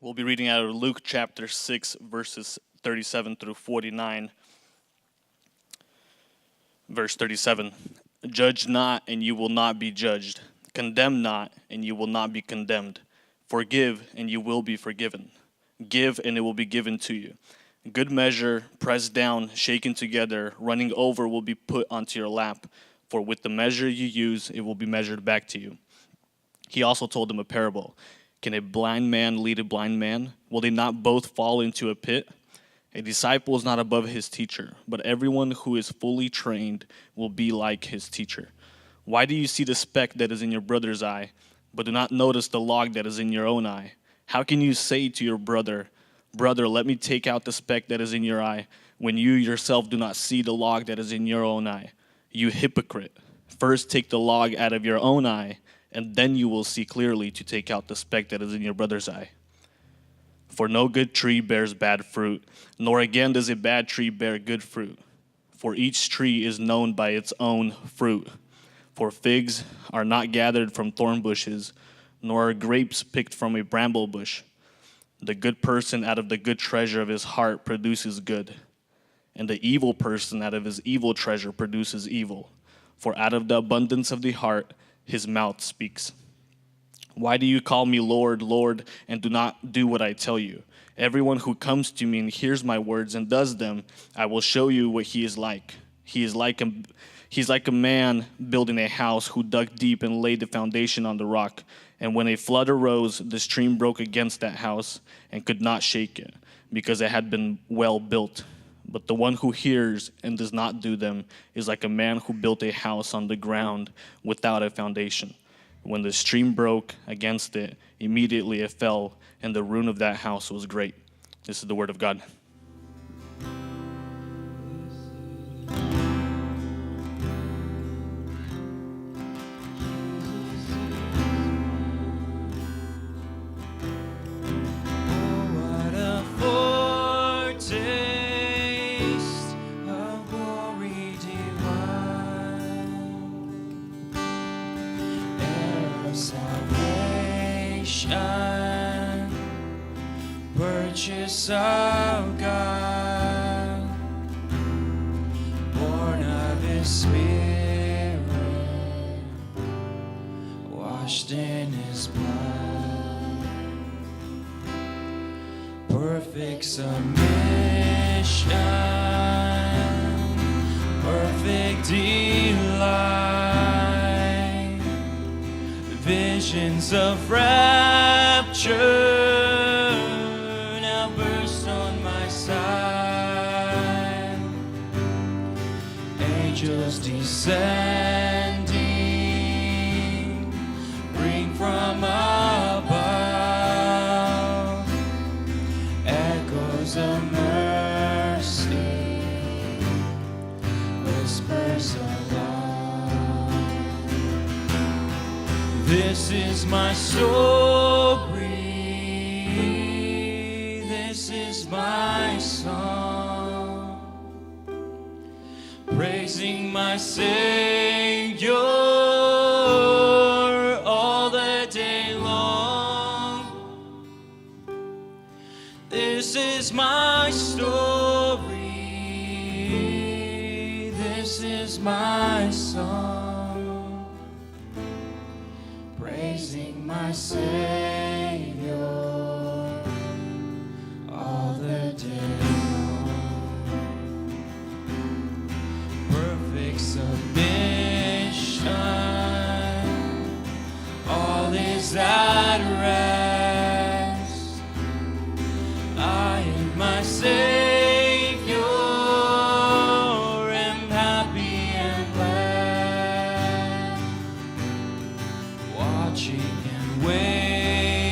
We'll be reading out of Luke chapter 6, verses 37 through 49. Verse 37, Judge not, and you will not be judged. Condemn not, and you will not be condemned. Forgive, and you will be forgiven. Give, and it will be given to you. Good measure, pressed down, shaken together, running over will be put onto your lap. For with the measure you use, it will be measured back to you. He also told them a parable. Can a blind man lead a blind man? Will they not both fall into a pit? A disciple is not above his teacher, but everyone who is fully trained will be like his teacher. Why do you see the speck that is in your brother's eye, but do not notice the log that is in your own eye? How can you say to your brother, Brother, let me take out the speck that is in your eye, when you yourself do not see the log that is in your own eye? You hypocrite. First take the log out of your own eye, and then you will see clearly to take out the speck that is in your brother's eye. For no good tree bears bad fruit, nor again does a bad tree bear good fruit. For each tree is known by its own fruit. For figs are not gathered from thorn bushes, nor are grapes picked from a bramble bush. The good person out of the good treasure of his heart produces good, and the evil person out of his evil treasure produces evil. For out of the abundance of the heart, his mouth speaks. Why do you call me Lord, Lord, and do not do what I tell you? Everyone who comes to me and hears my words and does them, I will show you what he is like. He's like a man building a house who dug deep and laid the foundation on the rock. And when a flood arose, the stream broke against that house and could not shake it, because it had been well built. But the one who hears and does not do them is like a man who built a house on the ground without a foundation. When the stream broke against it, immediately it fell, and the ruin of that house was great. This is the word of God. Purchase of God, born of His Spirit, washed in His blood, perfect submission, perfect delight, visions of rapture. Angels descending, bring from above echoes of mercy, whispers of love. This is my story, this is my song, praising my Savior all the day long. This is my story, this is my song, praising my Savior all the day long. Submission, all is at rest. I and my Savior am happy and glad, watching and waiting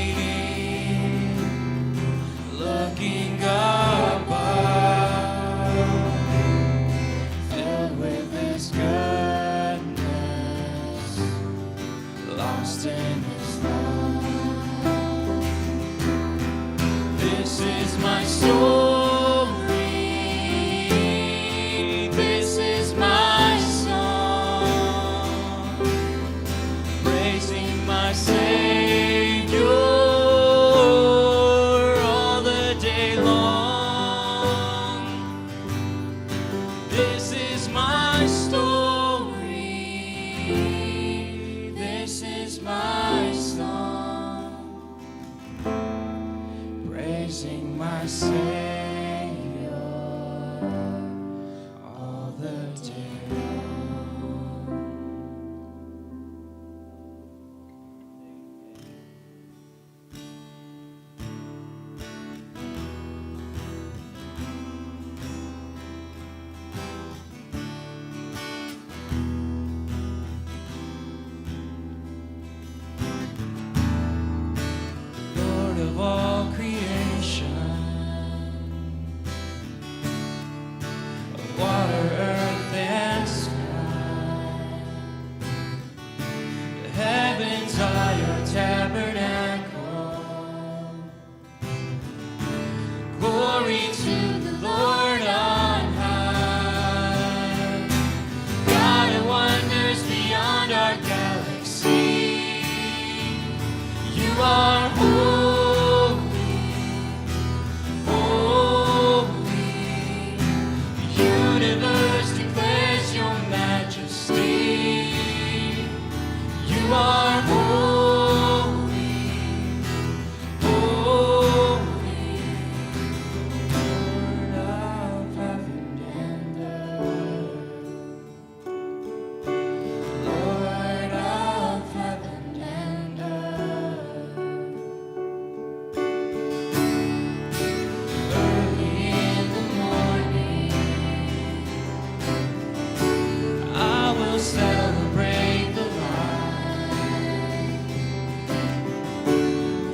celebrate the light.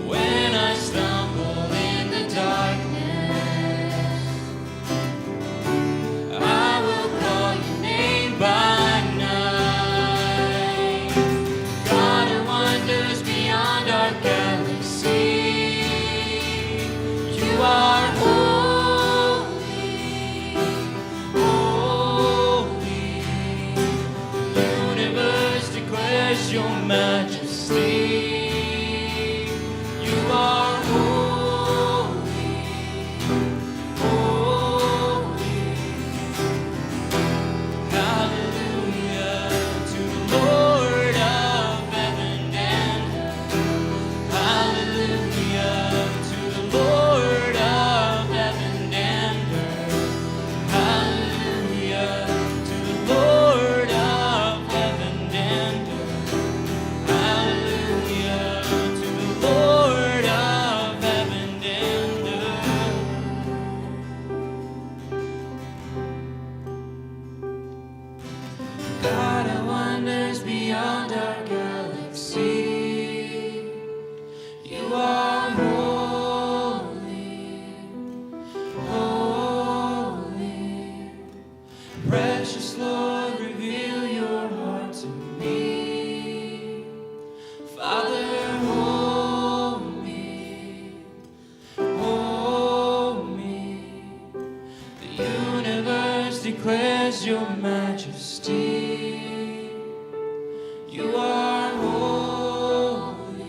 When I stumble in the darkness, I will call your name by night. God of wonders beyond our galaxy, you are holy, holy. Universe declares your majesty. You are holy, holy. Hallelujah to the Lord of heaven and earth. Hallelujah to the Lord of heaven and earth. Hallelujah to the Lord of heaven and earth. Hallelujah to the Lord of heaven and earth. God of wonders beyond our galaxy, you are holy, holy. Precious Lord, reveal your heart to me. Father, hold me, hold me. The universe declares your majesty. You are holy,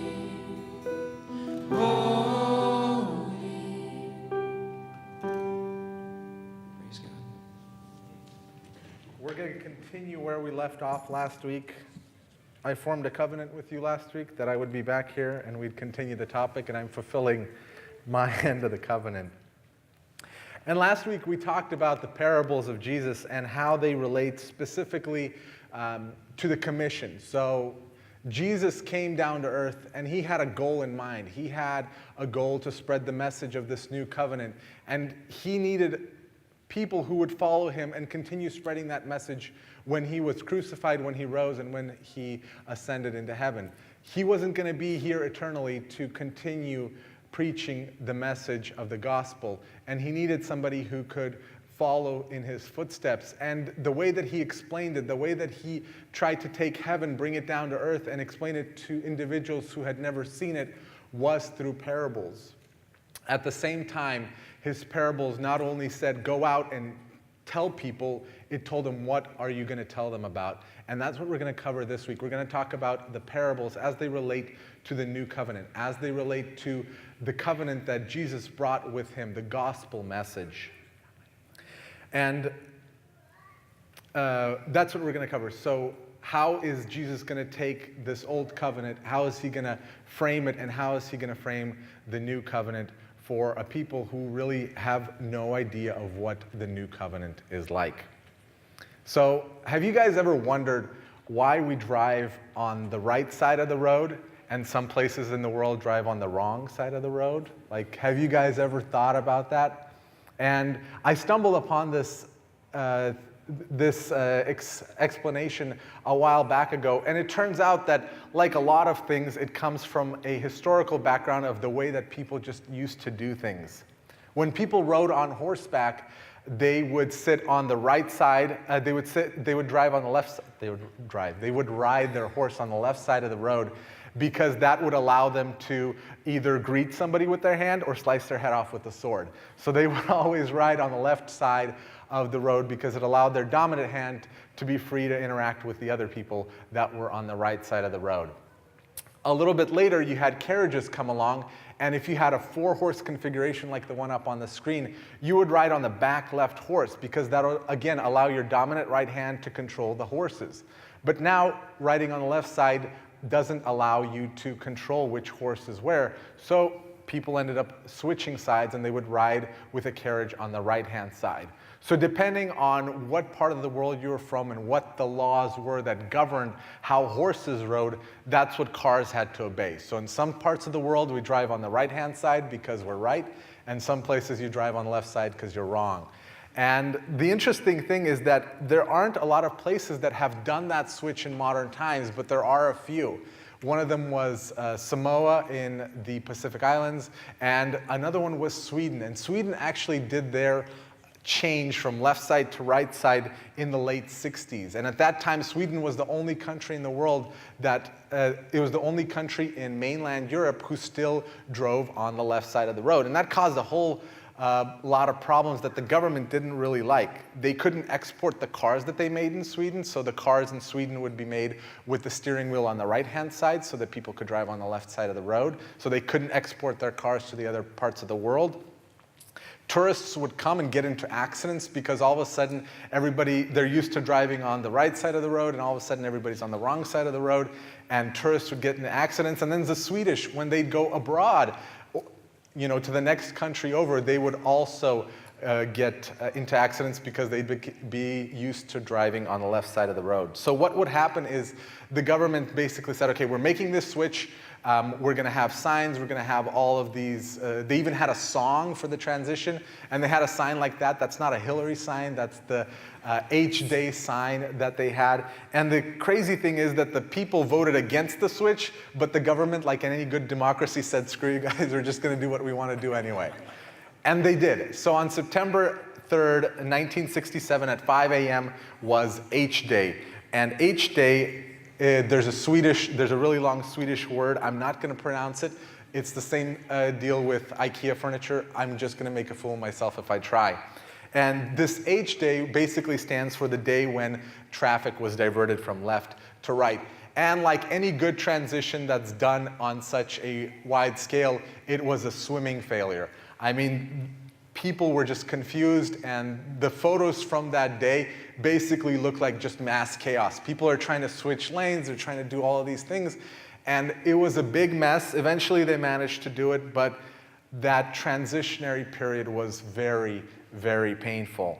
holy. Praise God. We're going to continue where we left off last week. I formed a covenant with you last week that I would be back here and we'd continue the topic, and I'm fulfilling my end of the covenant. And last week we talked about the parables of Jesus and how they relate specifically to the commission. So Jesus came down to earth and he had a goal in mind. He had a goal to spread the message of this new covenant, and he needed people who would follow him and continue spreading that message when he was crucified, when he rose, and when he ascended into heaven. He wasn't going to be here eternally to continue preaching the message of the gospel, and he needed somebody who could follow in his footsteps. And the way that he explained it, the way that he tried to take heaven, bring it down to earth, and explain it to individuals who had never seen it, was through parables. At the same time, his parables not only said, go out and tell people, it told them, what are you going to tell them about? And that's what we're going to cover this week. We're going to talk about the parables as they relate to the new covenant, as they relate to the covenant that Jesus brought with him, the gospel message. And that's what we're going to cover. So how is Jesus going to take this old covenant? How is he going to frame it? And how is he going to frame the new covenant for a people who really have no idea of what the new covenant is like? So have you guys ever wondered why we drive on the right side of the road and some places in the world drive on the wrong side of the road? Like, have you guys ever thought about that? And I stumbled upon this explanation a while back ago, and it turns out that, like a lot of things, it comes from a historical background of the way that people just used to do things. When people rode on horseback, they would sit on the right side. They would drive on the left. They would ride their horse on the left side of the road, because that would allow them to either greet somebody with their hand or slice their head off with a sword. So they would always ride on the left side of the road because it allowed their dominant hand to be free to interact with the other people that were on the right side of the road. A little bit later, you had carriages come along, and if you had a 4-horse configuration like the one up on the screen, you would ride on the back left horse, because that will, again, allow your dominant right hand to control the horses. But now, riding on the left side doesn't allow you to control which horse is where. So people ended up switching sides, and they would ride with a carriage on the right-hand side. So depending on what part of the world you were from and what the laws were that governed how horses rode, that's what cars had to obey. So in some parts of the world, we drive on the right-hand side because we're right, and some places you drive on the left side because you're wrong. And the interesting thing is that there aren't a lot of places that have done that switch in modern times, but there are a few. One of them was Samoa in the Pacific Islands, and another one was Sweden. And Sweden actually did their change from left side to right side in the late 60s. And at that time, Sweden was the only country in the world that, it was the only country in mainland Europe who still drove on the left side of the road. And that caused a whole lot of problems that the government didn't really like. They couldn't export the cars that they made in Sweden, so the cars in Sweden would be made with the steering wheel on the right-hand side so that people could drive on the left side of the road. So they couldn't export their cars to the other parts of the world. Tourists would come and get into accidents because all of a sudden they're used to driving on the right side of the road, and all of a sudden everybody's on the wrong side of the road, and tourists would get into accidents. And then the Swedish, when they'd go abroad, to the next country over, they would also get into accidents because they'd be used to driving on the left side of the road. So what would happen is the government basically said, okay, we're making this switch. We're going to have signs. We're going to have all of these. They even had a song for the transition, and they had a sign like that. That's not a Hillary sign. That's the H-Day sign that they had. And the crazy thing is that the people voted against the switch, but the government, like in any good democracy, said, screw you guys, we're just going to do what we want to do anyway. And they did. So on September 3rd, 1967 at 5 a.m. was H-Day. And H-Day, there's a really long Swedish word. I'm not going to pronounce it. It's the same deal with IKEA furniture. I'm just going to make a fool of myself if I try. And this H-Day basically stands for the day when traffic was diverted from left to right. And like any good transition that's done on such a wide scale, it was a swimming failure. I mean, people were just confused, and the photos from that day basically look like just mass chaos. People are trying to switch lanes, they're trying to do all of these things, and it was a big mess. Eventually they managed to do it, but that transitionary period was very, very painful.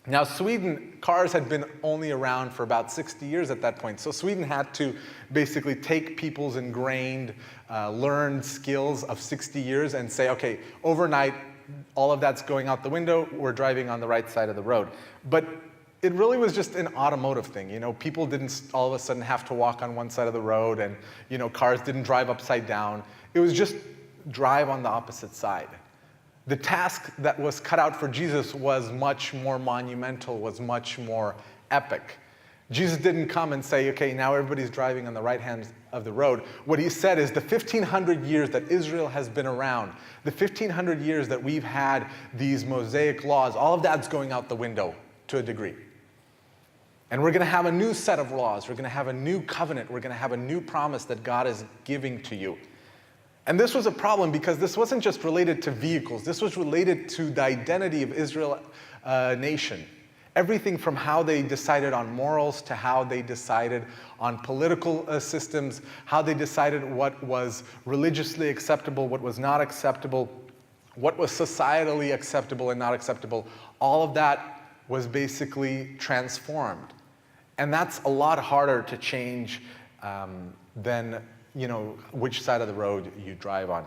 Now, Sweden, cars had been only around for about 60 years at that point, so Sweden had to basically take people's ingrained, learned skills of 60 years and say, okay, overnight, all of that's going out the window, we're driving on the right side of the road. But it really was just an automotive thing. People didn't all of a sudden have to walk on one side of the road, and cars didn't drive upside down. It was just drive on the opposite side. The task that was cut out for Jesus was much more monumental, was much more epic. Jesus didn't come and say, okay, now everybody's driving on the right hand of the road. What he said is the 1,500 years that Israel has been around, the 1,500 years that we've had these Mosaic laws, all of that's going out the window to a degree. And we're going to have a new set of laws. We're going to have a new covenant. We're going to have a new promise that God is giving to you. And this was a problem because this wasn't just related to vehicles. This was related to the identity of Israel nation. Everything from how they decided on morals to how they decided on political systems, how they decided what was religiously acceptable, what was not acceptable, what was societally acceptable and not acceptable. All of that was basically transformed. And that's a lot harder to change than which side of the road you drive on.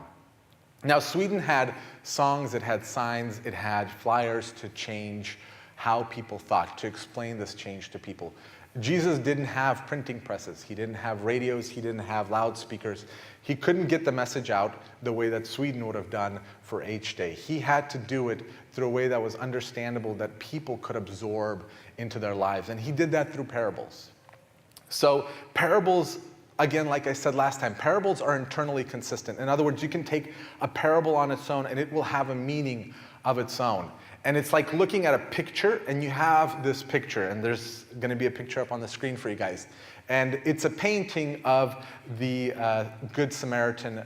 Now, Sweden had songs, it had signs, it had flyers to change how people thought, to explain this change to people. Jesus didn't have printing presses. He didn't have radios. He didn't have loudspeakers. He couldn't get the message out the way that Sweden would have done for H-Day. He had to do it through a way that was understandable, that people could absorb into their lives. And he did that through parables. So parables, again, like I said last time, parables are internally consistent. In other words, you can take a parable on its own and it will have a meaning of its own. And it's like looking at a picture, and you have this picture, and there's going to be a picture up on the screen for you guys. And it's a painting of the Good Samaritan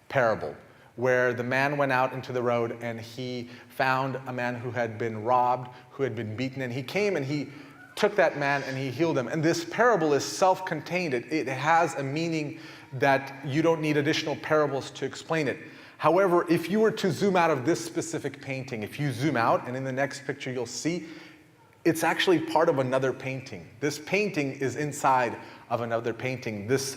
parable, where the man went out into the road and he found a man who had been robbed, who had been beaten, and he came and he took that man and he healed him. And this parable is self-contained. It has a meaning that you don't need additional parables to explain it. However, if you were to zoom out of this specific painting, if you zoom out, and in the next picture you'll see, it's actually part of another painting. This painting is inside of another painting. This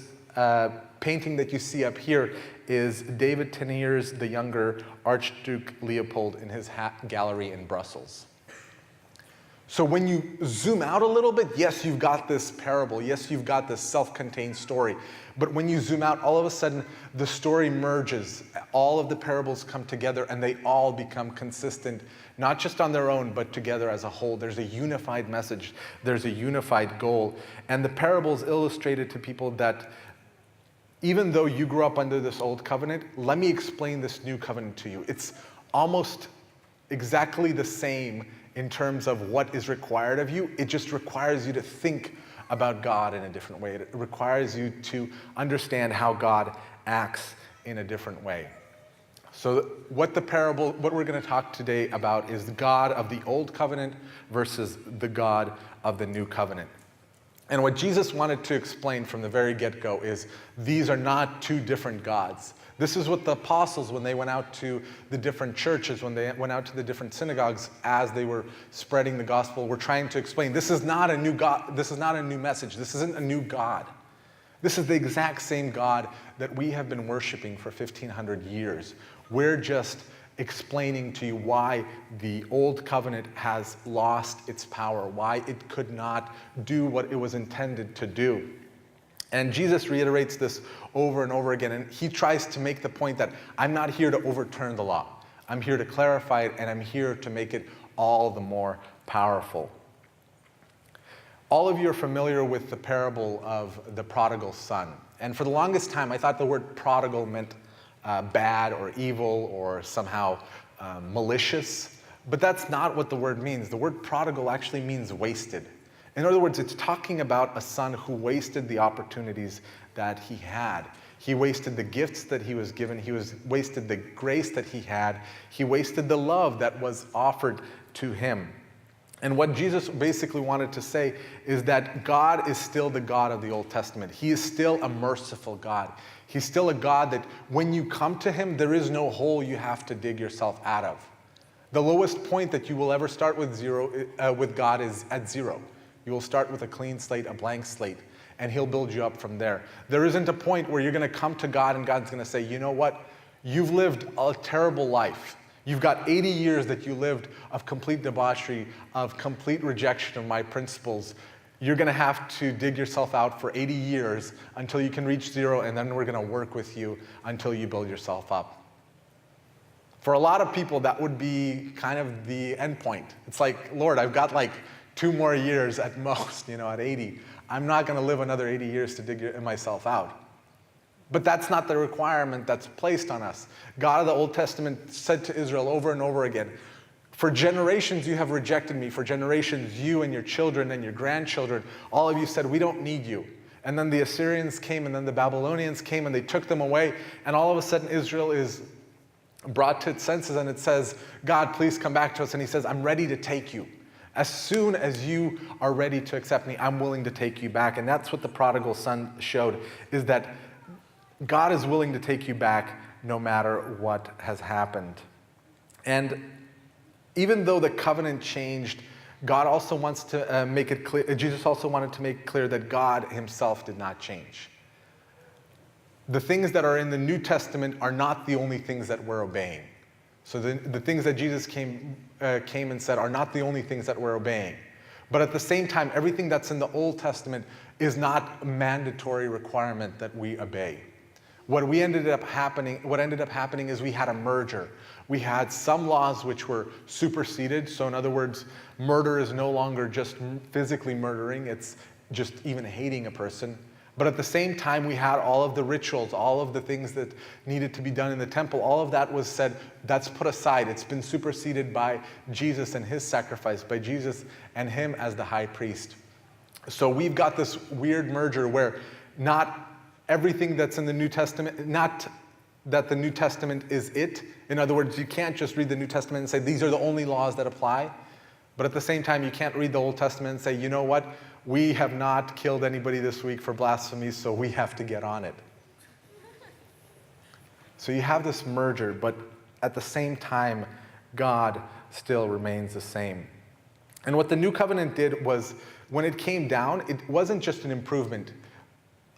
painting that you see up here is David Teniers the Younger, Archduke Leopold, in his gallery in Brussels. So when you zoom out a little bit, yes, you've got this parable. Yes, you've got this self-contained story. But when you zoom out, all of a sudden, the story merges. All of the parables come together, and they all become consistent, not just on their own, but together as a whole. There's a unified message. There's a unified goal. And the parables illustrated to people that even though you grew up under this old covenant, let me explain this new covenant to you. It's almost exactly the same in terms of what is required of you. It just requires you to think about God in a different way. It requires you to understand how God acts in a different way. So what we're going to talk today about is the God of the old covenant versus the God of the new covenant. And what Jesus wanted to explain from the very get-go is these are not two different gods. This is what the apostles, when they went out to the different churches, when they went out to the different synagogues as they were spreading the gospel, were trying to explain. This is not a new God. This is not a new message. This isn't a new God. This is the exact same God that we have been worshiping for 1,500 years. We're just explaining to you why the old covenant has lost its power, why it could not do what it was intended to do. And Jesus reiterates this over and over again, and he tries to make the point that I'm not here to overturn the law. I'm here to clarify it, and I'm here to make it all the more powerful. All of you are familiar with the parable of the prodigal son. And for the longest time, I thought the word prodigal meant bad or evil or somehow malicious. But that's not what the word means. The word prodigal actually means wasted. In other words, it's talking about a son who wasted the opportunities that he had. He wasted the gifts that he was given. He wasted the grace that he had. He wasted the love that was offered to him. And what Jesus basically wanted to say is that God is still the God of the Old Testament. He is still a merciful God. He's still a God that when you come to him, there is no hole you have to dig yourself out of. The lowest point that you will ever start with God is at zero. You will start with a clean slate, a blank slate, and he'll build you up from there. There isn't a point where you're going to come to God and God's going to say, you know what? You've lived a terrible life. You've got 80 years that you lived of complete debauchery, of complete rejection of my principles. You're going to have to dig yourself out for 80 years until you can reach zero, and then we're going to work with you until you build yourself up. For a lot of people, that would be kind of the end point. It's like, Lord, I've got like 2 more years at most, at 80. I'm not going to live another 80 years to dig myself out. But that's not the requirement that's placed on us. God of the Old Testament said to Israel over and over again, for generations you have rejected me. For generations, you and your children and your grandchildren, all of you said, we don't need you. And then the Assyrians came, and then the Babylonians came, and they took them away. And all of a sudden, Israel is brought to its senses, and it says, God, please come back to us. And he says, I'm ready to take you. As soon as you are ready to accept me, I'm willing to take you back. And that's what the prodigal son showed, is that God is willing to take you back no matter what has happened. And even though the covenant changed, God also wants to make it clear, Jesus also wanted to make clear that God himself did not change. The things that are in the New Testament are not the only things that we're obeying. So the things that Jesus came and said are not the only things that we're obeying. But at the same time, everything that's in the Old Testament is not a mandatory requirement that we obey. What ended up happening is we had a merger. We had some laws which were superseded. So in other words, murder is no longer just physically murdering. It's just even hating a person. But at the same time, we had all of the rituals, all of the things that needed to be done in the temple. All of that was said, that's put aside. It's been superseded by Jesus and his sacrifice, by Jesus and him as the high priest. So we've got this weird merger where not everything that's in the New Testament, not that the New Testament is it. In other words, you can't just read the New Testament and say, these are the only laws that apply. But at the same time, you can't read the Old Testament and say, you know what? We have not killed anybody this week for blasphemy, so we have to get on it. So you have this merger, but at the same time, God still remains the same. And what the New Covenant did was, when it came down, it wasn't just an improvement.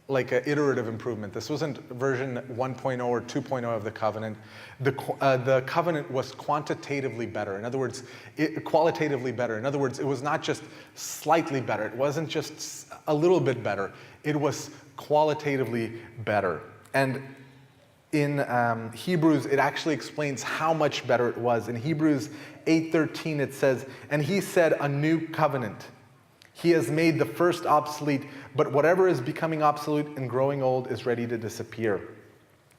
like an iterative improvement. This wasn't version 1.0 or 2.0 of the covenant. The covenant was quantitatively better. In other words, qualitatively better. In other words, it was not just slightly better. It wasn't just a little bit better. It was qualitatively better. And in Hebrews, it actually explains how much better it was. In Hebrews 8:13, it says, "And he said, a new covenant. He has made the first obsolete, but whatever is becoming obsolete and growing old is ready to disappear."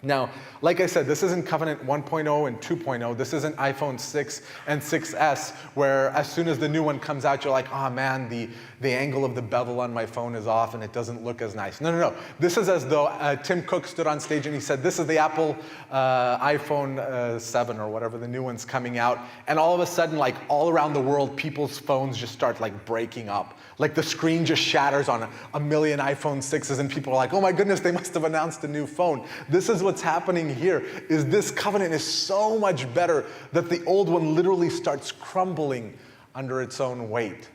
Now, like I said, this isn't Covenant 1.0 and 2.0. This isn't iPhone 6 and 6S, where as soon as the new one comes out, you're like, oh man, the angle of the bevel on my phone is off and it doesn't look as nice. No. This is as though Tim Cook stood on stage and he said, this is the Apple iPhone 7 or whatever, the new one's coming out. And all of a sudden, like all around the world, people's phones just start like breaking up. Like the screen just shatters on a million iPhone 6s and people are like, oh my goodness, they must have announced a new phone. This is what's happening here, is this covenant is so much better that the old one literally starts crumbling under its own weight.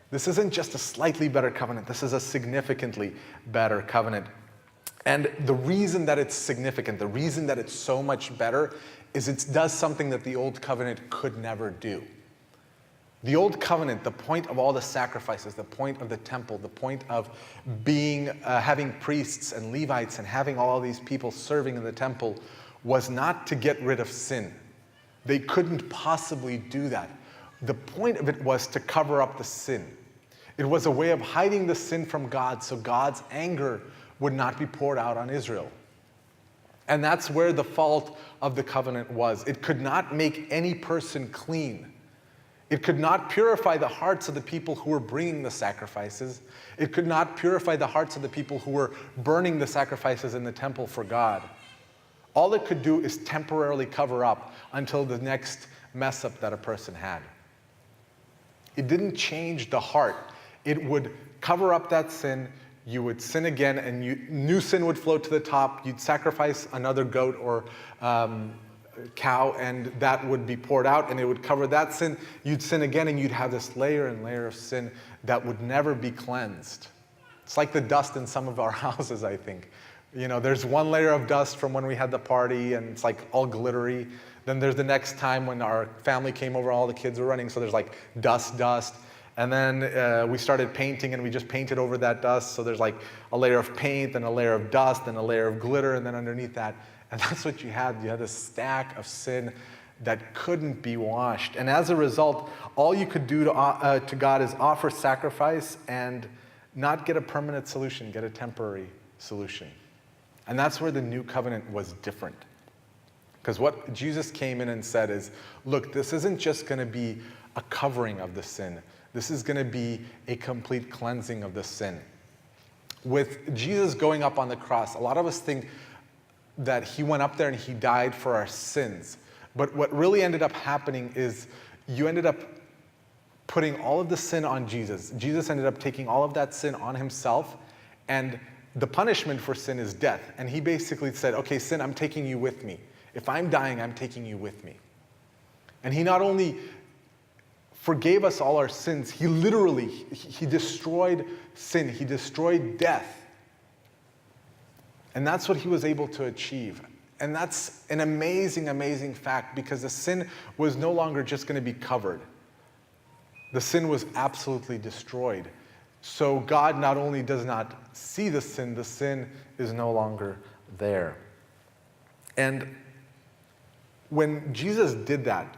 This isn't just a slightly better covenant, this is a significantly better covenant. And the reason that it's significant, the reason that it's so much better, is it does something that the old covenant could never do. The old covenant, the point of all the sacrifices, the point of the temple, the point of having priests and Levites and having all these people serving in the temple was not to get rid of sin. They couldn't possibly do that. The point of it was to cover up the sin. It was a way of hiding the sin from God so God's anger would not be poured out on Israel. And that's where the fault of the covenant was. It could not make any person clean. It could not purify the hearts of the people who were bringing the sacrifices. It could not purify the hearts of the people who were burning the sacrifices in the temple for God. All it could do is temporarily cover up until the next mess up that a person had. It didn't change the heart. It would cover up that sin. You would sin again, and new sin would float to the top. You'd sacrifice another goat or cow, and that would be poured out, and it would cover that sin. You'd sin again, and you'd have this layer and layer of sin that would never be cleansed. It's like the dust in some of our houses, I think. You know, there's one layer of dust from when we had the party, and it's like all glittery. Then there's the next time when our family came over, all the kids were running, so there's like dust. And then we started painting, and we just painted over that dust, so there's like a layer of paint, and a layer of dust, and a layer of glitter, and then underneath that, and that's what you had. You had this stack of sin that couldn't be washed. And as a result, all you could do to God is offer sacrifice and not get a permanent solution, get a temporary solution. And that's where the new covenant was different. Because what Jesus came in and said is, look, this isn't just going to be a covering of the sin. This is going to be a complete cleansing of the sin. With Jesus going up on the cross, a lot of us think that he went up there and he died for our sins. But what really ended up happening is you ended up putting all of the sin on Jesus. Jesus ended up taking all of that sin on himself, and the punishment for sin is death. And he basically said, okay, sin, I'm taking you with me. If I'm dying, I'm taking you with me. And he not only forgave us all our sins, he literally, he destroyed sin. He destroyed death. And that's what he was able to achieve. And that's an amazing, amazing fact, because the sin was no longer just going to be covered. The sin was absolutely destroyed. So God not only does not see the sin is no longer there. And when Jesus did that,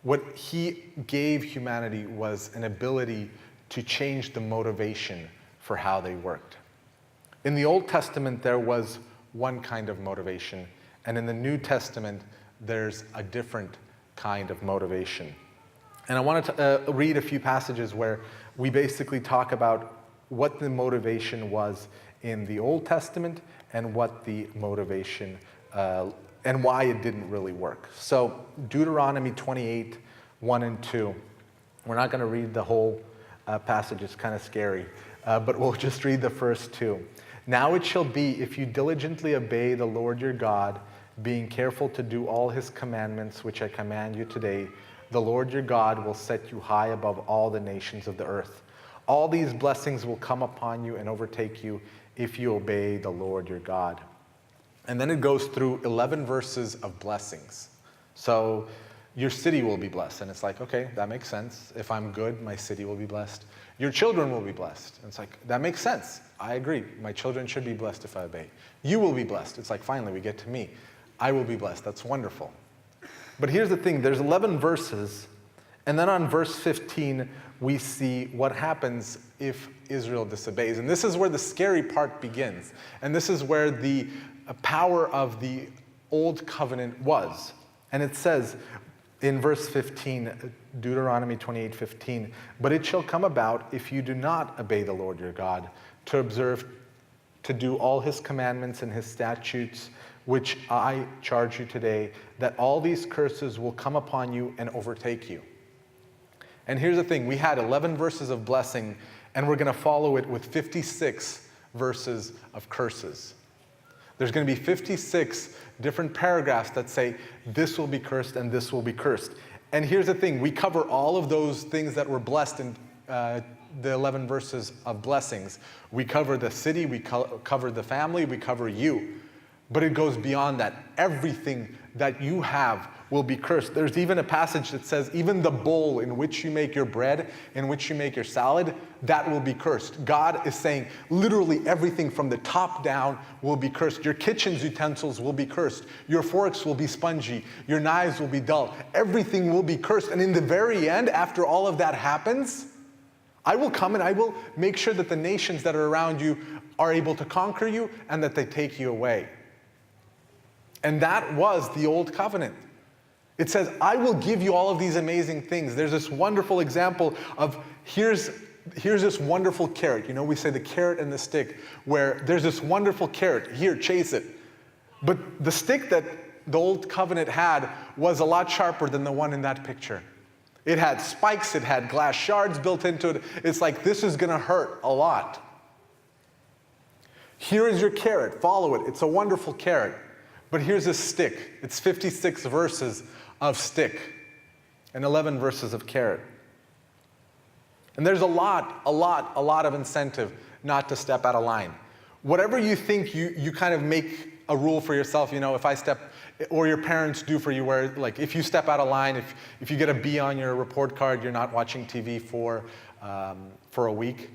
what he gave humanity was an ability to change the motivation for how they worked. In the Old Testament, there was one kind of motivation, and in the New Testament, there's a different kind of motivation. And I wanted to read a few passages where we basically talk about what the motivation was in the Old Testament and what the motivation and why it didn't really work. So Deuteronomy 28, 1 and 2. We're not going to read the whole passage, it's kind of scary, but we'll just read the first two. Now it shall be, if you diligently obey the Lord your God, being careful to do all his commandments which I command you today, the Lord your God will set you high above all the nations of the earth. All these blessings will come upon you and overtake you if you obey the Lord your God. And then it goes through 11 verses of blessings. So your city will be blessed. And it's like, okay, that makes sense. If I'm good, my city will be blessed. Your children will be blessed. And it's like, that makes sense. I agree. My children should be blessed if I obey. You will be blessed. It's like, finally, we get to me. I will be blessed. That's wonderful. But here's the thing. There's 11 verses. And then on verse 15, we see what happens if Israel disobeys. And this is where the scary part begins. And this is where the power of the old covenant was. And it says in verse 15, Deuteronomy 28:15, but it shall come about if you do not obey the Lord your God to observe, to do all his commandments and his statutes, which I charge you today, that all these curses will come upon you and overtake you. And here's the thing, we had 11 verses of blessing, and we're going to follow it with 56 verses of curses. There's going to be 56 different paragraphs that say, this will be cursed and this will be cursed. And here's the thing, we cover all of those things that were blessed in the 11 verses of blessings. We cover the city, we cover the family, we cover you. But it goes beyond that. Everything that you have will be cursed. There's even a passage that says, even the bowl in which you make your bread, in which you make your salad, that will be cursed. God is saying literally everything from the top down will be cursed. Your kitchen's utensils will be cursed. Your forks will be spongy. Your knives will be dull. Everything will be cursed. And in the very end, after all of that happens, I will come and I will make sure that the nations that are around you are able to conquer you and that they take you away. And that was the old covenant. It says, I will give you all of these amazing things. There's this wonderful example of, here's this wonderful carrot. You know, we say the carrot and the stick, where there's this wonderful carrot. Here, chase it. But the stick that the old covenant had was a lot sharper than the one in that picture. It had spikes, it had glass shards built into it. It's like, this is going to hurt a lot. Here is your carrot. Follow it. It's a wonderful carrot. But here's a stick. It's 56 verses of stick and 11 verses of carrot. And there's a lot of incentive not to step out of line. Whatever you think you kind of make a rule for yourself, you know, if I step, or your parents do for you, where like if you step out of line, if you get a B on your report card, you're not watching TV for a week.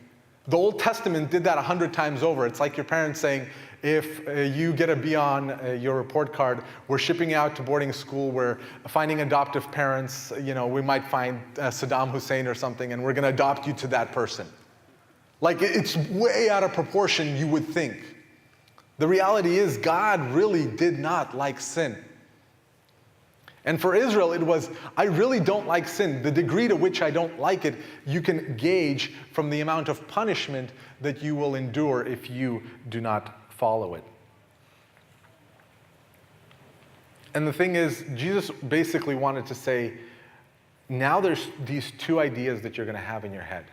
The Old Testament did that 100 times over. It's like your parents saying, if you get a B on your report card, we're shipping you out to boarding school, we're finding adoptive parents, you know, we might find Saddam Hussein or something, and we're going to adopt you to that person. Like, it's way out of proportion, you would think. The reality is, God really did not like sin. And for Israel, it was, I really don't like sin. The degree to which I don't like it, you can gauge from the amount of punishment that you will endure if you do not follow it. And the thing is, Jesus basically wanted to say, now there's these two ideas that you're going to have in your head.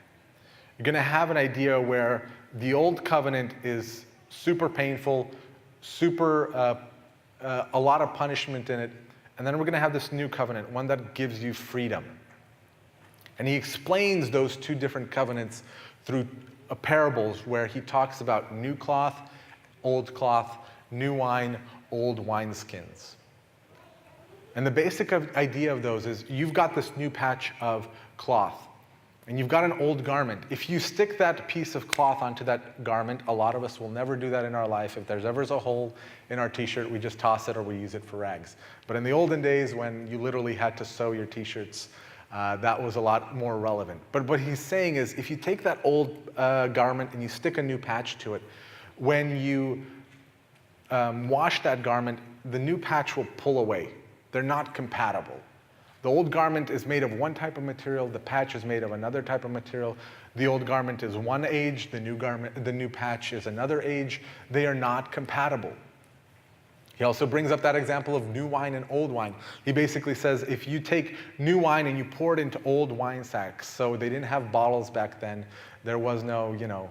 You're going to have an idea where the old covenant is super painful, a lot of punishment in it, and then we're going to have this new covenant, one that gives you freedom. And he explains those two different covenants through parables where he talks about new cloth, new wine, old wineskins. And the basic idea of those is you've got this new patch of cloth and you've got an old garment. If you stick that piece of cloth onto that garment, a lot of us will never do that in our life. If there's ever a hole in our t-shirt, we just toss it or we use it for rags. But in the olden days when you literally had to sew your t-shirts, that was a lot more relevant. But what he's saying is if you take that old garment and you stick a new patch to it, when you wash that garment, the new patch will pull away. They're not compatible. The old garment is made of one type of material, the patch is made of another type of material. The old garment is one age, the new patch is another age. They are not compatible. He also brings up that example of new wine and old wine. He basically says if you take new wine and you pour it into old wine sacks, so they didn't have bottles back then, there was no, you know,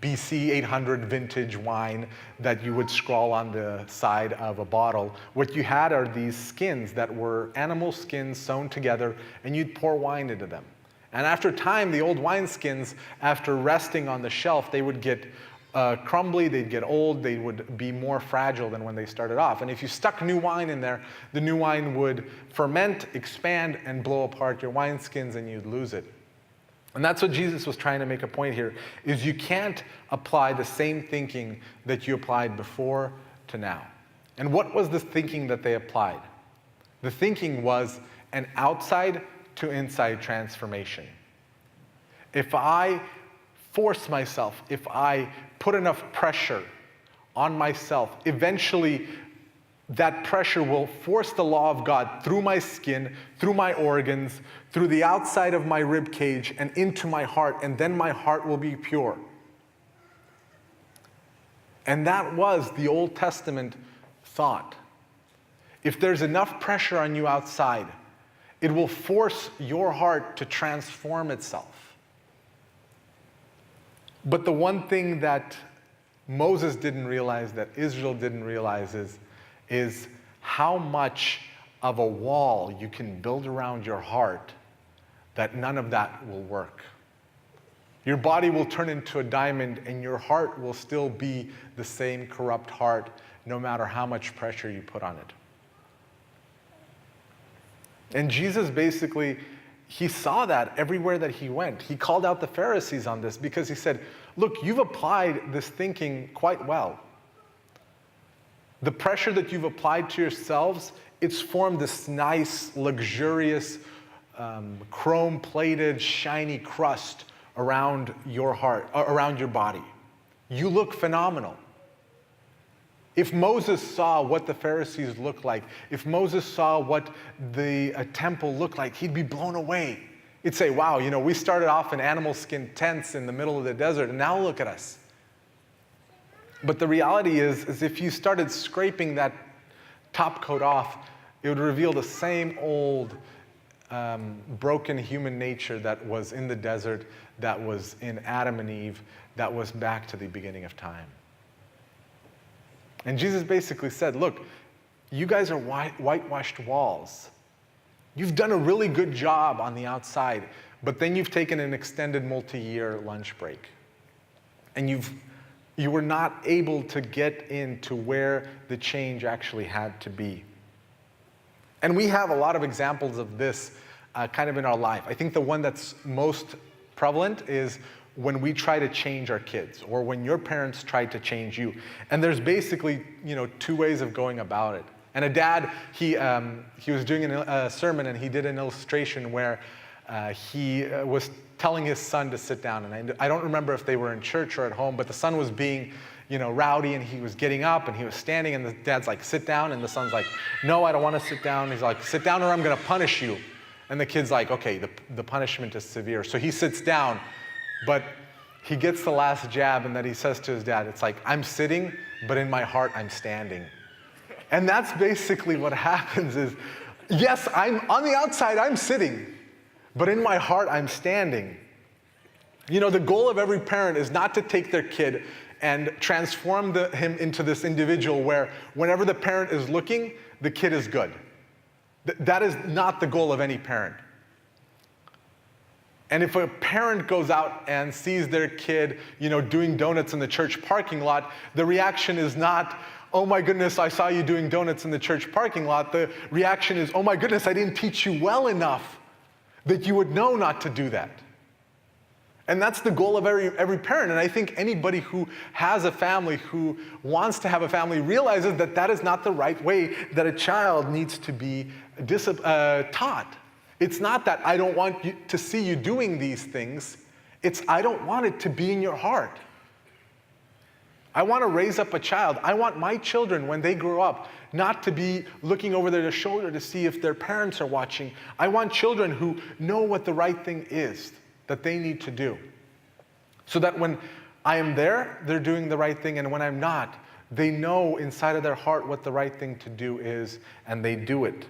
BC 800 vintage wine that you would scrawl on the side of a bottle. What you had are these skins that were animal skins sewn together, and you'd pour wine into them. And after time, the old wineskins, after resting on the shelf, they would get crumbly, they'd get old, they would be more fragile than when they started off. And if you stuck new wine in there, the new wine would ferment, expand, and blow apart your wineskins, and you'd lose it. And that's what Jesus was trying to make a point here, is you can't apply the same thinking that you applied before to now. And what was the thinking that they applied? The thinking was an outside to inside transformation. If I force myself, if I put enough pressure on myself, eventually that pressure will force the law of God through my skin, through my organs, through the outside of my rib cage, and into my heart, and then my heart will be pure. And that was the Old Testament thought. If there's enough pressure on you outside, it will force your heart to transform itself. But the one thing that Moses didn't realize, that Israel didn't realize, is how much of a wall you can build around your heart that none of that will work. Your body will turn into a diamond, and your heart will still be the same corrupt heart, no matter how much pressure you put on it. And Jesus basically, he saw that everywhere that he went. He called out the Pharisees on this because he said, look, you've applied this thinking quite well. The pressure that you've applied to yourselves, it's formed this nice, luxurious, chrome-plated, shiny crust around your heart, around your body. You look phenomenal. If Moses saw what the Pharisees looked like, if Moses saw what the temple looked like, he'd be blown away. He'd say, wow, we started off in animal skin tents in the middle of the desert, and now look at us. But the reality is if you started scraping that top coat off, it would reveal the same old broken human nature that was in the desert, that was in Adam and Eve, that was back to the beginning of time. And Jesus basically said, look, you guys are whitewashed walls. You've done a really good job on the outside, but then you've taken an extended multi-year lunch break. And you were not able to get into where the change actually had to be. And we have a lot of examples of this kind of in our life. I think the one that's most prevalent is when we try to change our kids, or when your parents try to change you. And there's basically, two ways of going about it. And a dad, he was doing a sermon, and he did an illustration where he was telling his son to sit down. And I don't remember if they were in church or at home, but the son was being, rowdy, and he was getting up, and he was standing, and the dad's like, sit down, and the son's like, no, I don't want to sit down. He's like, sit down or I'm going to punish you. And the kid's like, okay, the punishment is severe. So he sits down. But he gets the last jab, and then he says to his dad, it's like, I'm sitting, but in my heart, I'm standing. And that's basically what happens is, yes, I'm on the outside, I'm sitting, but in my heart, I'm standing. The goal of every parent is not to take their kid and transform him into this individual where whenever the parent is looking, the kid is good. That is not the goal of any parent. And if a parent goes out and sees their kid, doing donuts in the church parking lot, the reaction is not, oh my goodness, I saw you doing donuts in the church parking lot. The reaction is, oh my goodness, I didn't teach you well enough that you would know not to do that. And that's the goal of every parent. And I think anybody who has a family, who wants to have a family, realizes that that is not the right way that a child needs to be taught. It's not that I don't want you to see you doing these things. It's I don't want it to be in your heart. I want to raise up a child. I want my children, when they grow up, not to be looking over their shoulder to see if their parents are watching. I want children who know what the right thing is that they need to do. So that when I am there, they're doing the right thing, and when I'm not, they know inside of their heart what the right thing to do is, and they do it.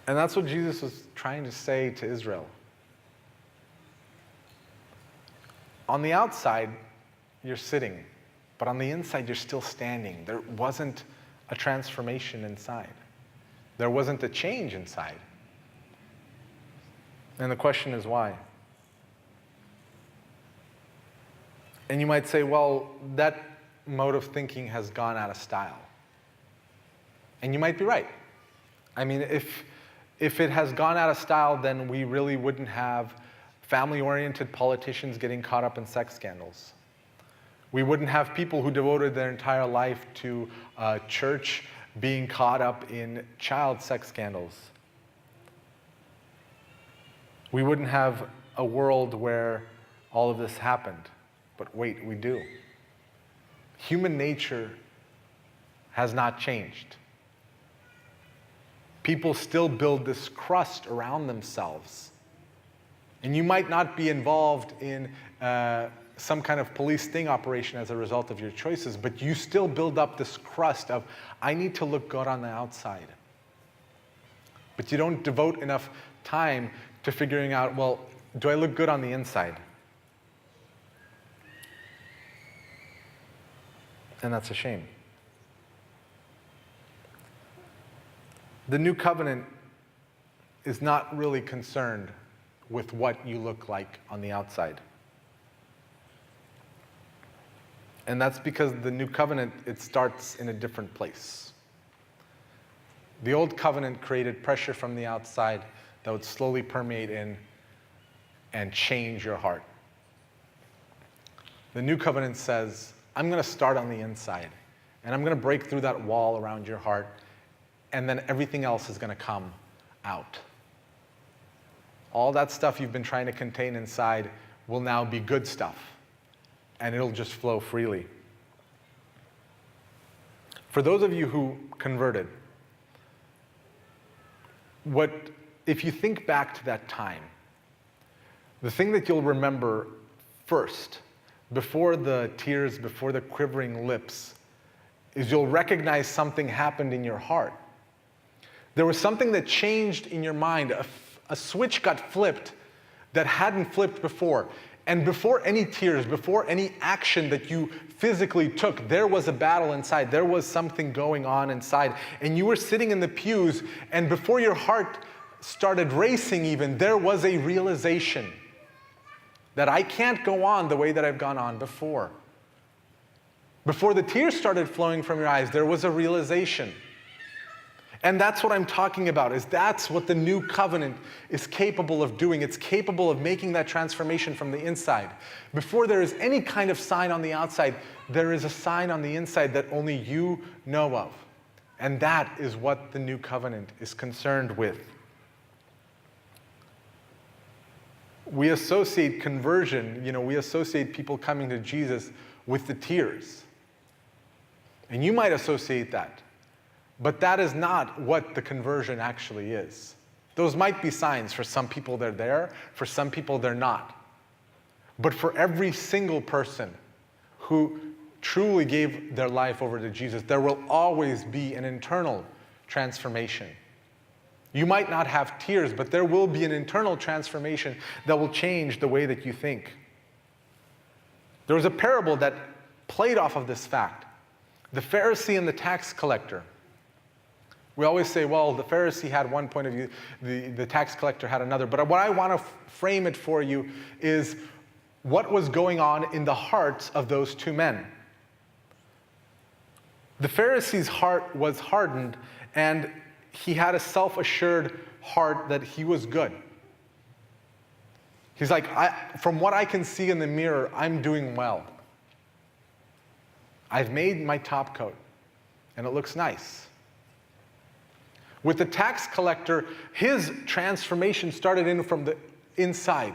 And that's what Jesus was trying to say to Israel. On the outside, you're sitting, but on the inside, you're still standing. There wasn't a transformation inside. There wasn't a change inside. And the question is why? And you might say, well, that mode of thinking has gone out of style. And you might be right. I mean, if it has gone out of style, then we really wouldn't have family-oriented politicians getting caught up in sex scandals. We wouldn't have people who devoted their entire life to church being caught up in child sex scandals. We wouldn't have a world where all of this happened. But wait, we do. Human nature has not changed. People still build this crust around themselves. And you might not be involved in some kind of police sting operation as a result of your choices, but you still build up this crust of, I need to look good on the outside. But you don't devote enough time to figuring out, well, do I look good on the inside? And that's a shame. The new covenant is not really concerned with what you look like on the outside. And that's because the new covenant, it starts in a different place. The old covenant created pressure from the outside that would slowly permeate in and change your heart. The new covenant says, I'm going to start on the inside, and I'm going to break through that wall around your heart, and then everything else is going to come out. All that stuff you've been trying to contain inside will now be good stuff, and it'll just flow freely. For those of you who converted, if you think back to that time, the thing that you'll remember first, before the tears, before the quivering lips, is you'll recognize something happened in your heart. There was something that changed in your mind. A switch got flipped that hadn't flipped before. And before any tears, before any action that you physically took, there was a battle inside. There was something going on inside. And you were sitting in the pews, and before your heart started racing even, there was a realization that I can't go on the way that I've gone on before. Before the tears started flowing from your eyes, there was a realization. And that's what I'm talking about, is that's what the new covenant is capable of doing. It's capable of making that transformation from the inside. Before there is any kind of sign on the outside, there is a sign on the inside that only you know of. And that is what the new covenant is concerned with. We associate conversion, we associate people coming to Jesus with the tears. And you might associate that. But that is not what the conversion actually is. Those might be signs. For some people they're there, for some people they're not. But for every single person who truly gave their life over to Jesus, there will always be an internal transformation. You might not have tears, but there will be an internal transformation that will change the way that you think. There was a parable that played off of this fact. The Pharisee and the tax collector. We always say, well, the Pharisee had one point of view, the tax collector had another. But what I want to frame it for you is what was going on in the hearts of those two men. The Pharisee's heart was hardened, and he had a self-assured heart that he was good. He's like, from what I can see in the mirror, I'm doing well. I've made my top coat, and it looks nice. With the tax collector, his transformation started in from the inside.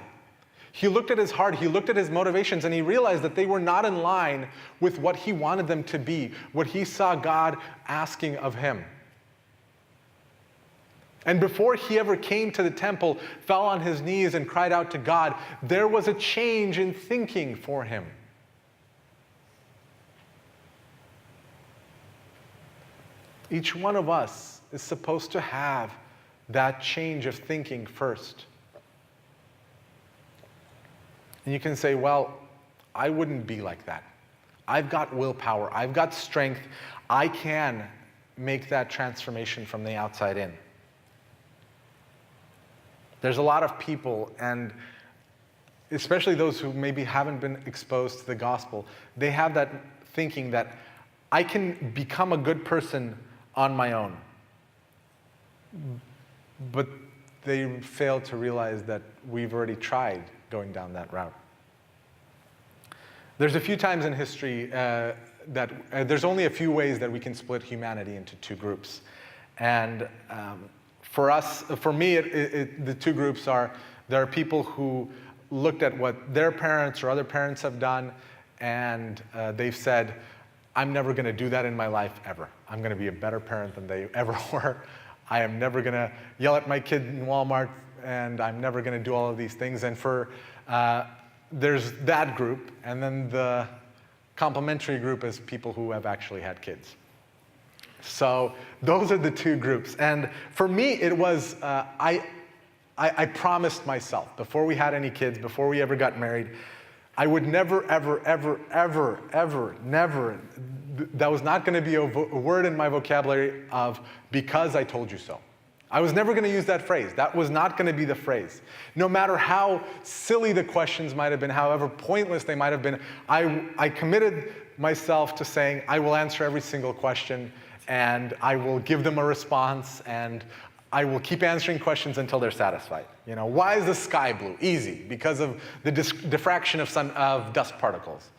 He looked at his heart, he looked at his motivations, and he realized that they were not in line with what he wanted them to be, what he saw God asking of him. And before he ever came to the temple, fell on his knees and cried out to God, there was a change in thinking for him. Each one of us is supposed to have that change of thinking first. And you can say, well, I wouldn't be like that. I've got willpower. I've got strength. I can make that transformation from the outside in. There's a lot of people, and especially those who maybe haven't been exposed to the gospel, they have that thinking that I can become a good person on my own. But they fail to realize that we've already tried going down that route. There's a few times in history there's only a few ways that we can split humanity into two groups. And for me, the two groups are, there are people who looked at what their parents or other parents have done, and they've said, I'm never going to do that in my life ever. I'm going to be a better parent than they ever were. I am never going to yell at my kid in Walmart, and I'm never going to do all of these things. And there's that group, and then the complementary group is people who have actually had kids. So those are the two groups. And for me, it was, I promised myself, before we had any kids, before we ever got married, I would never, ever, ever, ever, ever, never, that was not going to be a word in my vocabulary of, because I told you so. I was never going to use that phrase. That was not going to be the phrase. No matter how silly the questions might have been, however pointless they might have been, I committed myself to saying, I will answer every single question, and I will give them a response, and I will keep answering questions until they're satisfied. You know, why is the sky blue? Easy, because of the diffraction of dust particles.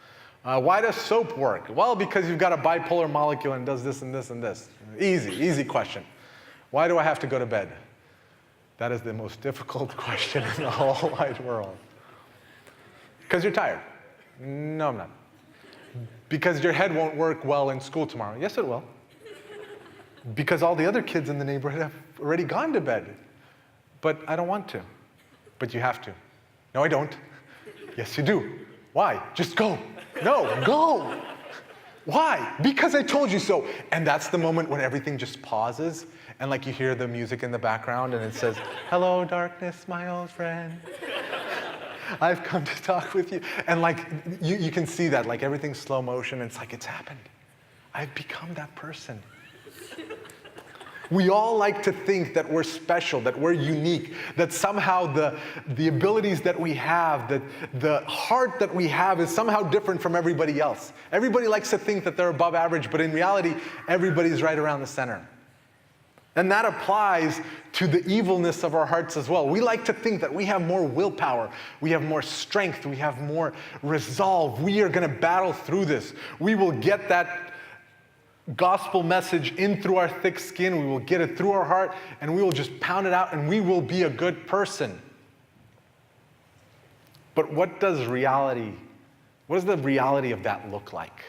Why does soap work? Well, because you've got a bipolar molecule and does this and this and this. Easy question. Why do I have to go to bed? That is the most difficult question in the whole wide world. Because you're tired. No, I'm not. Because your head won't work well in school tomorrow. Yes, it will. Because all the other kids in the neighborhood have already gone to bed. But I don't want to. But you have to. No, I don't. Yes, you do. Why? Just go. No, go. Why? Because I told you so. And that's the moment when everything just pauses, and like you hear the music in the background, and it says, hello, darkness, my old friend. I've come to talk with you. And like, you can see that, like everything's slow motion, and it's like, it's happened. I've become that person. We all like to think that we're special, that we're unique, that somehow the abilities that we have, that the heart that we have is somehow different from everybody else. Everybody likes to think that they're above average, but in reality, everybody's right around the center. And that applies to the evilness of our hearts as well. We like to think that we have more willpower, we have more strength, we have more resolve. We are going to battle through this. We will get that gospel message in through our thick skin, we will get it through our heart, and we will just pound it out, and we will be a good person. But what does the reality of that look like?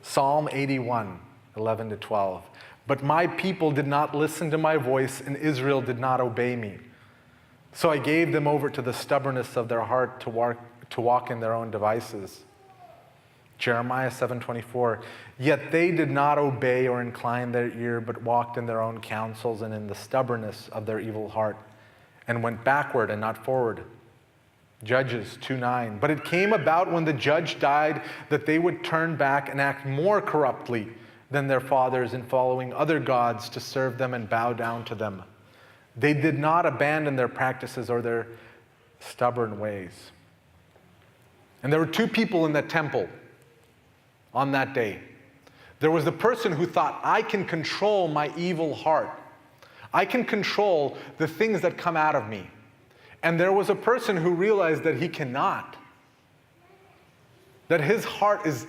Psalm 81, 11 to 12. But my people did not listen to my voice, and Israel did not obey me. So I gave them over to the stubbornness of their heart to walk in their own devices. Jeremiah 7:24, yet they did not obey or incline their ear, but walked in their own counsels and in the stubbornness of their evil heart, and went backward and not forward. Judges 2:9, but it came about when the judge died that they would turn back and act more corruptly than their fathers in following other gods to serve them and bow down to them. They did not abandon their practices or their stubborn ways. And there were two people in the temple on that day. There was the person who thought, I can control my evil heart. I can control the things that come out of me. And there was a person who realized that he cannot. That his heart is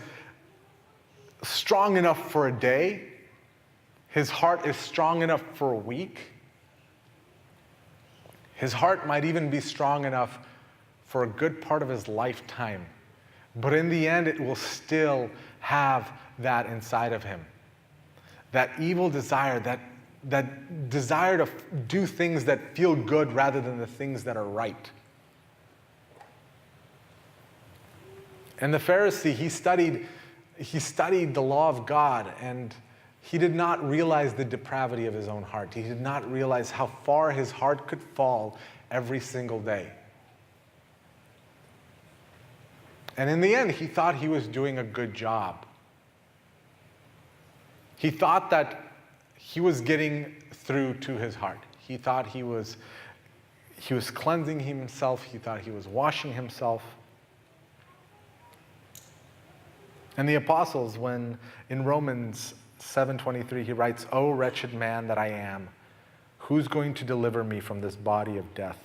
strong enough for a day. His heart is strong enough for a week. His heart might even be strong enough for a good part of his lifetime. But in the end, it will still have that inside of him. That evil desire, that desire to do things that feel good rather than the things that are right. And the Pharisee, he studied the law of God, and he did not realize the depravity of his own heart. He did not realize how far his heart could fall every single day. And in the end, he thought he was doing a good job. He thought that he was getting through to his heart. He thought he was cleansing himself. He thought he was washing himself. And the apostles, when in Romans 7:23, he writes, "O wretched man that I am, who's going to deliver me from this body of death?"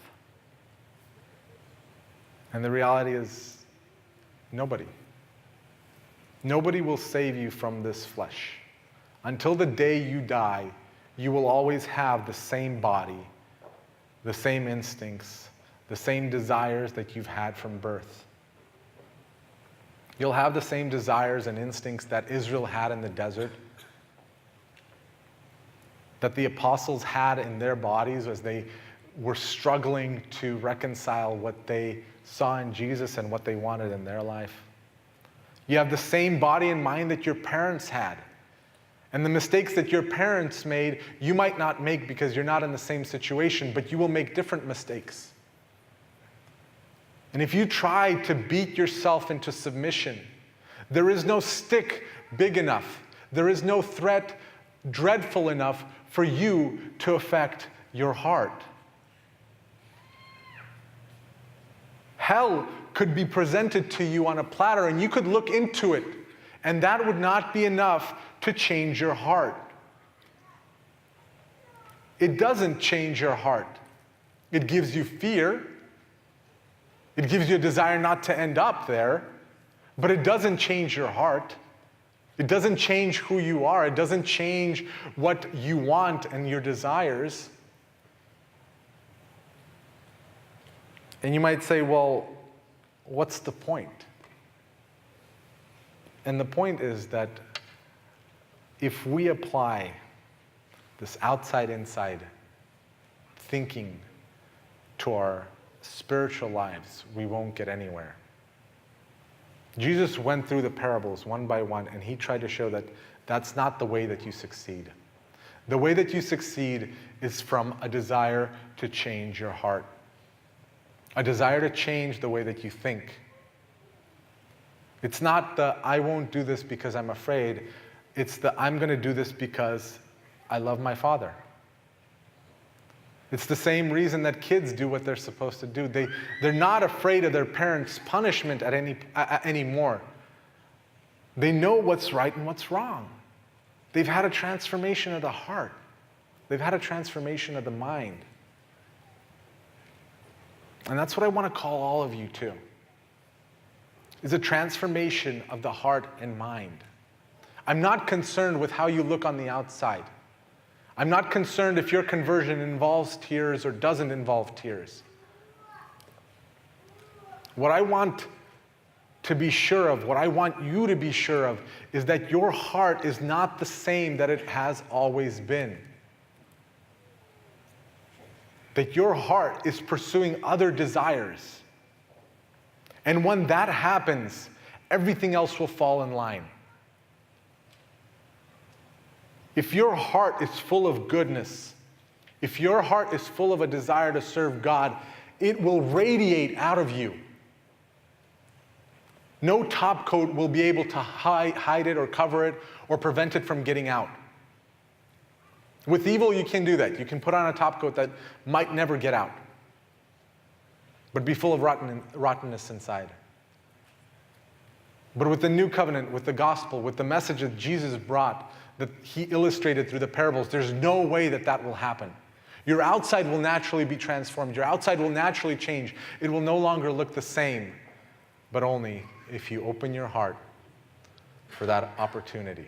And the reality is, nobody. Nobody will save you from this flesh. Until the day you die, you will always have the same body, the same instincts, the same desires that you've had from birth. You'll have the same desires and instincts that Israel had in the desert, that the apostles had in their bodies as they were struggling to reconcile what they saw in Jesus and what they wanted in their life. You have the same body and mind that your parents had. And the mistakes that your parents made, you might not make because you're not in the same situation, but you will make different mistakes. And if you try to beat yourself into submission, there is no stick big enough. There is no threat dreadful enough for you to affect your heart. Hell could be presented to you on a platter and you could look into it, and that would not be enough to change your heart. It doesn't change your heart. It gives you fear. It gives you a desire not to end up there, but it doesn't change your heart. It doesn't change who you are. It doesn't change what you want and your desires. And you might say, well, what's the point? And the point is that if we apply this outside-inside thinking to our spiritual lives, we won't get anywhere. Jesus went through the parables one by one, and he tried to show that that's not the way that you succeed. The way that you succeed is from a desire to change your heart, a desire to change the way that you think. It's not the, I won't do this because I'm afraid. It's the, I'm going to do this because I love my Father. It's the same reason that kids do what they're supposed to do. They're not afraid of their parents' punishment anymore. They know what's right and what's wrong. They've had a transformation of the heart. They've had a transformation of the mind. And that's what I want to call all of you to, is a transformation of the heart and mind. I'm not concerned with how you look on the outside. I'm not concerned if your conversion involves tears or doesn't involve tears. What I want to be sure of, what I want you to be sure of, is that your heart is not the same that it has always been. That your heart is pursuing other desires. And when that happens, everything else will fall in line. If your heart is full of goodness, if your heart is full of a desire to serve God, it will radiate out of you. No top coat will be able to hide it or cover it or prevent it from getting out. With evil, you can do that. You can put on a top coat that might never get out, but be full of rottenness inside. But with the new covenant, with the gospel, with the message that Jesus brought, that he illustrated through the parables, there's no way that that will happen. Your outside will naturally be transformed. Your outside will naturally change. It will no longer look the same, but only if you open your heart for that opportunity.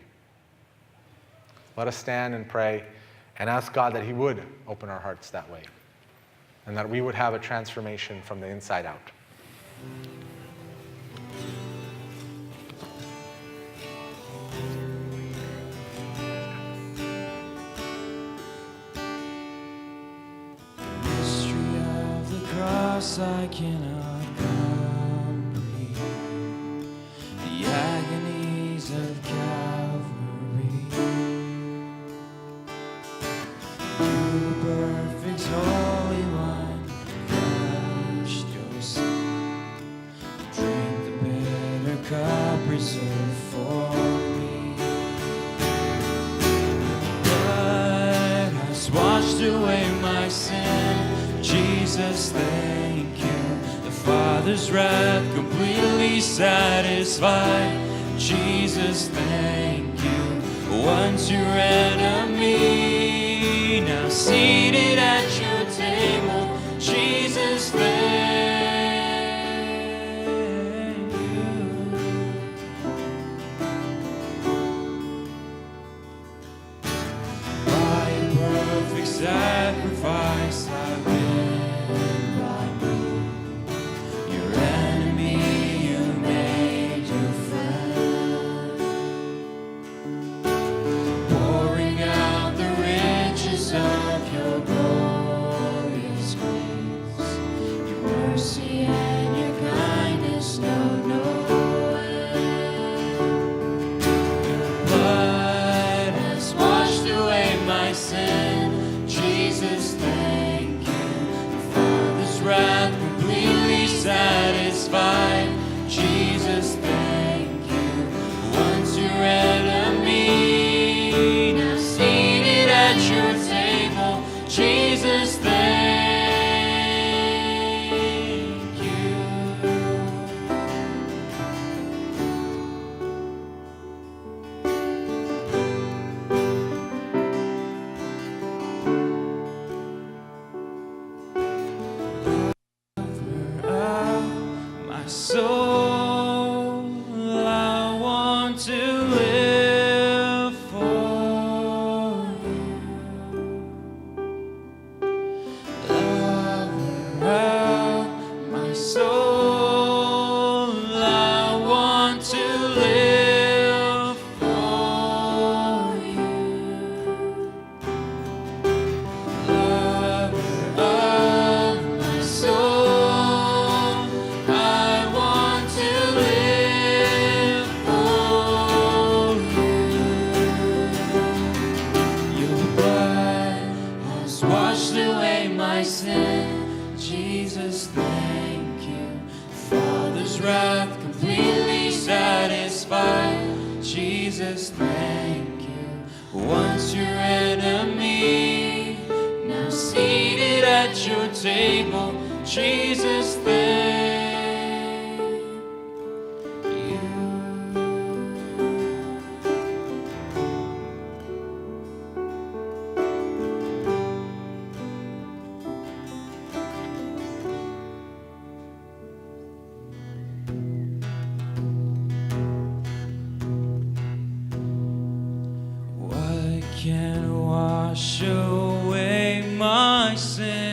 Let us stand and pray and ask God that he would open our hearts that way, and that we would have a transformation from the inside out. Mystery of the cross I cannot comprehend. The agonies of Calvary. You, perfect Holy One, crushed your sin. Drink the bitter cup reserved for me. washed away my sin. Jesus, thank you. The Father's wrath completely satisfied. Jesus, thank you. Once your enemy, now seated at your table. Jesus, thank you. By a perfect sacrifice I've been by me. Your enemy you made your friend. Pouring out the riches of your glorious grace. Your mercy and your kindness know no end. Your blood has washed away my sin. Jesus, thank you. The Father's wrath completely satisfied. Jesus, thank you. Once your enemy, now seated at your table. Jesus, thank you. My soul, I want to live for you. Lover, my soul, I want to live for you. Lover of my soul, I want to live for you. Your blood has washed away my sin. Jesus, thank you. Father's wrath completely satisfied. Jesus, thank you. Once your enemy, now seated at your table. Jesus, thank you. What can wash away my sin?